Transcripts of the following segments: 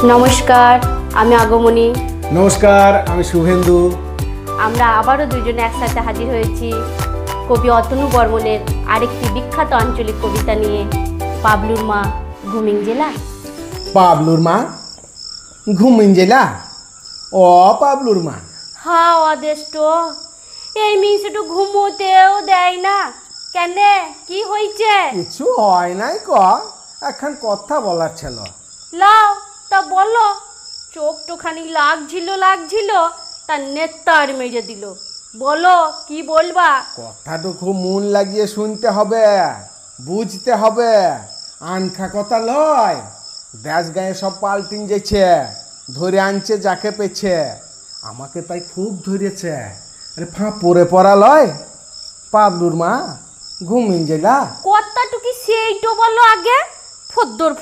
নমস্কার, আমি আগমনী। নমস্কার, আমি শুভেন্দু। আমরা আবারও দুজনে একসাথে হাজির হয়েছি কবি অতনু বর্মনের আরেকটি বিখ্যাত আঞ্চলিক কবিতা নিয়ে, পাবলুর মা ঘুমিং জেলা। পাবলুর মা ঘুমিং জেলা। ও পাবলুর মা, হা অদেষ্ট, এই মিনিসটা ঘুমোতেও দেয় না কেন? কি হয়েছে? কিছু হয় নাই ক, এখন কথা বলার ছিল। লাও তা বলো। চোখটোখানি লাগছিল তার নেতার মেজে দিল। বলো কি বলবা? কথাটা খুব মন লাগিয়ে শুনতে হবে, বুঝতে হবে। আনখা কথা লয়। দেশ গায়ে সব পাল্টিং যেছে, ধরে আনছে যাকে পেছে। আমাকে তাই খুব ধরেছে। আরে পরে পড়া লয়। পাবলুর মা ঘুমিং জেলা। কথাটুকি সেইটো বলো আগে। ফদ্দর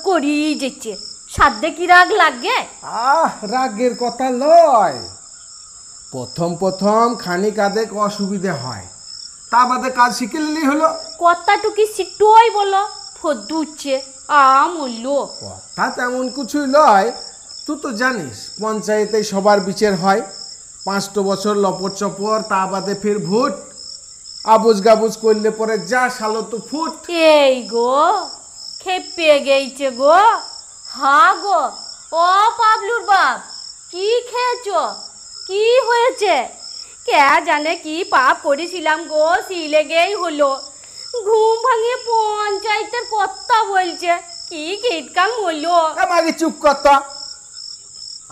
করি যেছে, সাধ্যে কি রাগ লাগে? রাগের কথা লয়। প্রথম খানিক আদেক অসুবিধে হয়, তা বাদে কাজ শিখে নিলেই হলো। কথাটুকি সিটুই বলো। ফদ্দুচ্ছে আমূল্য কথা তেমন কিছুই লয়। তুই তো জানিস পঞ্চায়েতে সবার বিচার হয়। 5টো বছর লপর চপর, তা বাদে ফের ভোট। আবুজ গাবুজ করলে পরে যা সালো তো ফুট। এই গো, খেপে গেইছে গো। হা গো, ও পাবলুর বাপ, কি খেয়েছো? কি হয়েছে? কে জানে কি পাপ করেছিলাম গো, সিলেগেই হলো। ঘুম ভাঙিয়ে পঞ্চায়েতের কথা বলছে। কি কিটকাং হলো? আমাকে চুপ কর তো।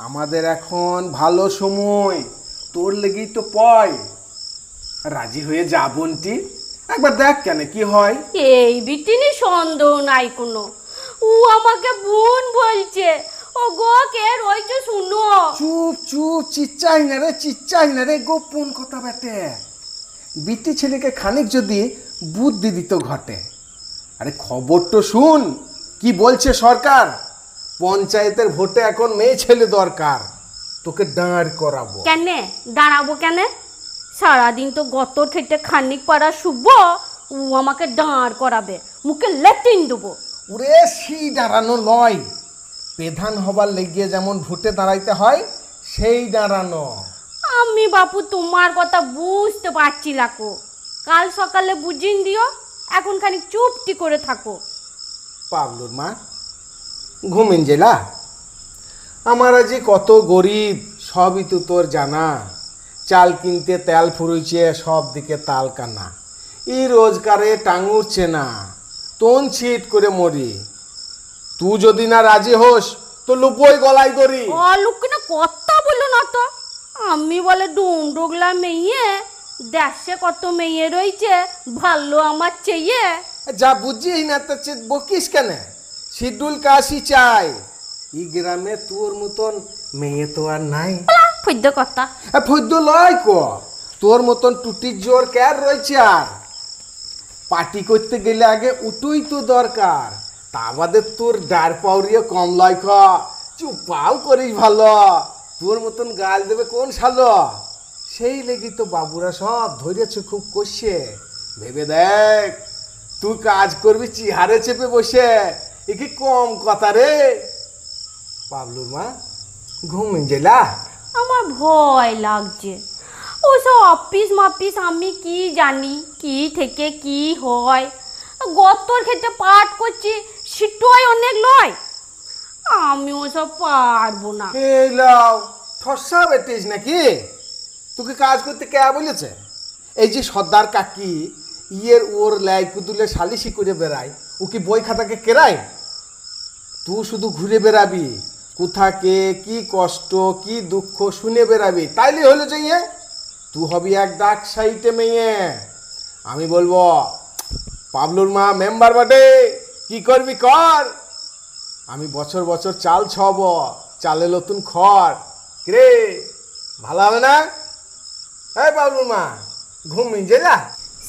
আমাদের এখন ভালো সময়, তোর লেগেই তো পয়। রাজি হয়ে যা বোনটি, একবার দেখ কেন কি হয়। এই বিটিনি সন্দেহ নাই কোনো। ও আমাকে বোন বলছে। ও গো, কে রইছো শুনো। চুপ চিচ্চাই না রে গোপন কথা বেটে। বিটি ছেলেকে খানিক যদি বুদ্ধি দিত ঘটে। আরে খবর তো শুন, কি বলছে সরকার। পঞ্চায়েতের ভোটে এখন মেয়ে ছেলে দরকার। তোকে দাঁড় করাবো। কেন দাঁড়াবো কেন? সারাদিন তো গতর খেটে খানিক পাড়া শুভ। ও আমাকে দাঁড় করাবে, মুখে লেটিন দেবো। ওরে দাঁড়ানো লয়। প্রধান হবার লেগে যেমন ভোটে দাঁড়াইতে হয়, সেই দাঁড়ানো। আমি বাপু তোমার কথা বুঝতে পারছি লাকো। কাল সকালে বুঝিন দিও, এখন খানিক চুপটি করে থাকো। পাবলুর মা ঘুমিন জেলা। আমার আজি কত গরিব, সবই তো তোর জানা। চাল কিনতে তেল ফুরুইছে, সব দিকে তাল কানা। এই রোজগারে টাঙুরছে না, তোন ছিট করে মরি। তুই যদি না রাজি হোস তো লুপই গলাই ধরি। অলুকিনা কথা বলো না তো। আমি বলে ডুগলা মেয়ে, দেশে কত মেয়ে রয়েছে ভালো আমার চেয়ে। যা বুঝিস না তো বকিস কেন? শিডুল কাশি চাই। এই গ্রামে তোর মতন মেয়ে তো আর নাই। ফদ্য কথা। ফদ্য লয় ক, তোর মতন টুটির জোর ক্যার রয়েছে। আর পার্টি করতে গেলে আগে উটুই তো দরকার। তা বাদে তোর ডার পাউরিয়ে কম লয় খ। চুপাও করিস ভালো। তোর মতন গাল দেবে কোন শালো? সেই লেগে তো বাবুরা সব ধরেছে খুব কষে। ভেবে দেখ, তুই কাজ করবি চিহারে চেপে বসে। এ কি কম কথা রে? পাবলুর মা ঘুমিয়ে জেলা। আমার ভয় লাগছে। ওসব অফিস মাফিস আমি কি জানি, কি থেকে কি হয়। গতর ক্ষেত্রে পাঠ করছি, সেটাই অনেক লয়। আমি ওসব পারবো না। এই লাও ঠসা বেটিস নাকি? তোকে কাজ করতে কে বলেছে? এই যে সর্দার কাকি ইয়ের ওর লাই কুদুলে সালিশি করে বেড়ায়, ও কি বই খাতাকে কেরায়? তুই শুধু ঘুরে বেড়াবি, কোথাকে কি কষ্ট কি দুঃখ শুনে বেড়াবি, তাইলে হলো যে তুই হবি এক ডাক সাইটে মেয়ে। আমি বলবো পাবলুর মা মেম্বার বটে, কি করবি কর। আমি বছর বছর চাল ছব, চালে নতুন খড়। রে ভালো হবে না? হ্যাঁ পাবলুর মা ঘুমিয়ে জেলা।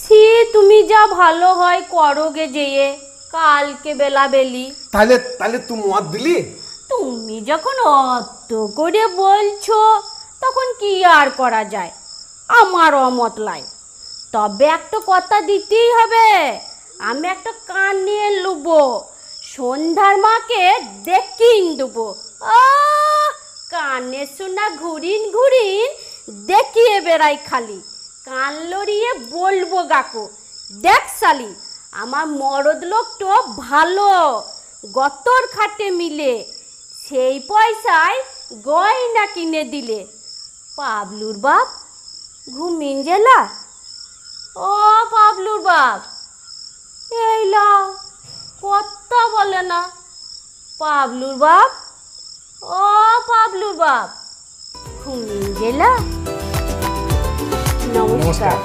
সে তুমি যা ভালো হয় করোগে যেয়ে কালকে বেলা বেলি। তাহলে তুই মত দিলি? তুমি যখন অত করে বলছো, তখন কি আর করা যায়? আমার অমত লাই। তবে একটা কথা দিতেই হবে, আমি একটা কান নিয়ে লুবো। সন্ধ্যে সন্ধ্যার মাকে দেখিন দেবো। কানে শোনা ঘুরিন ঘুরিন দেখিয়ে বেড়াই খালি, কান লড়িয়ে বলবো গাকো, দেখ শালি আমার মরদ লোকটো ভালো, গতর খাটে মিলে, সেই পয়সায় গয়না কিনে দিলে। পাবলুর বাপ ঘুমিন জেলা। ও পাবলুর বাপ, এই লাও, কথা বলে না। পাবলুর বাপ, ও পাবলুর বাপ, ঘুমিন জেলা। নমস্কার।